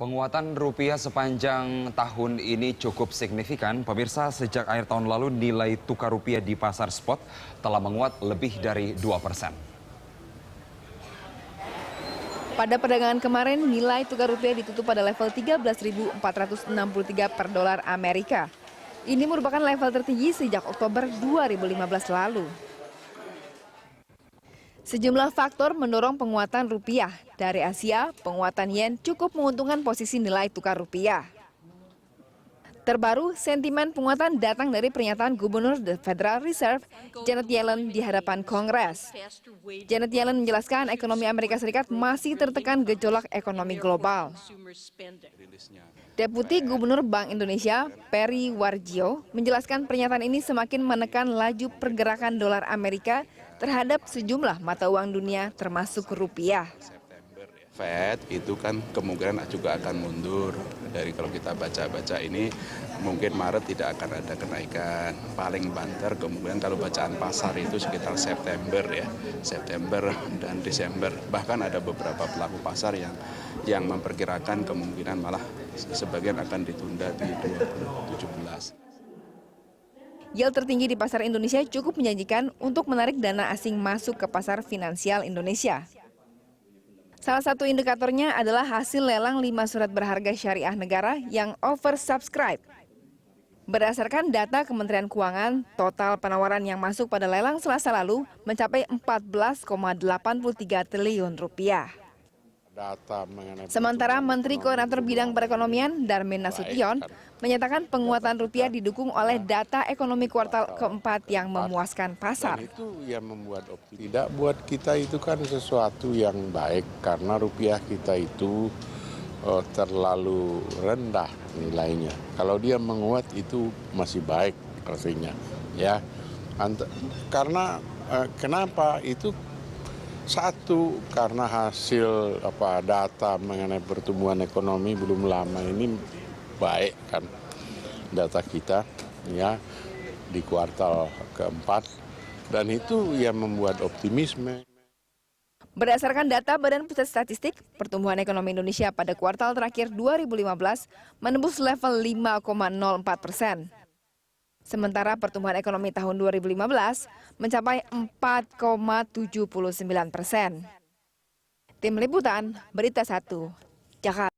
Penguatan rupiah sepanjang tahun ini cukup signifikan. Pemirsa, sejak akhir tahun lalu nilai tukar rupiah di pasar spot telah menguat lebih dari 2%. Pada perdagangan kemarin, nilai tukar rupiah ditutup pada level 13.463 per dolar Amerika. Ini merupakan level tertinggi sejak Oktober 2015 lalu. Sejumlah faktor mendorong penguatan rupiah. Dari Asia, penguatan yen cukup menguntungkan posisi nilai tukar rupiah. Terbaru, sentimen penguatan datang dari pernyataan Gubernur The Federal Reserve, Janet Yellen di hadapan Kongres. Janet Yellen menjelaskan ekonomi Amerika Serikat masih tertekan gejolak ekonomi global. Deputi Gubernur Bank Indonesia, Peri Warjio, menjelaskan pernyataan ini semakin menekan laju pergerakan dolar Amerika terhadap sejumlah mata uang dunia termasuk rupiah. Fed itu kan kemungkinan juga akan mundur. Dari kalau kita baca-baca ini mungkin Maret tidak akan ada kenaikan. Paling banter kemungkinan kalau bacaan pasar itu sekitar September ya. September dan Desember. Bahkan ada beberapa pelaku pasar yang memperkirakan kemungkinan malah sebagian akan ditunda di 2017. Yield tertinggi di pasar Indonesia cukup menjanjikan untuk menarik dana asing masuk ke pasar finansial Indonesia. Salah satu indikatornya adalah hasil lelang 5 surat berharga syariah negara yang oversubscribe. Berdasarkan data Kementerian Keuangan, total penawaran yang masuk pada lelang Selasa lalu mencapai 14,83 triliun rupiah. Sementara Menteri Koordinator Bidang Perekonomian Darmin Nasution menyatakan penguatan rupiah didukung oleh data ekonomi kuartal keempat yang memuaskan pasar. Dan itu yang membuat tidak buat kita itu kan sesuatu yang baik karena rupiah kita itu terlalu rendah nilainya. Kalau dia menguat itu masih baik artinya, ya. Karena kenapa itu? Satu, karena hasil data mengenai pertumbuhan ekonomi belum lama ini baik kan data kita ya di kuartal keempat dan itu yang membuat optimisme. Berdasarkan data Badan Pusat Statistik, pertumbuhan ekonomi Indonesia pada kuartal terakhir 2015 menembus level 5,04%. Sementara pertumbuhan ekonomi tahun 2015 mencapai 4,79%. Tim Liputan, Berita 1, Jakarta.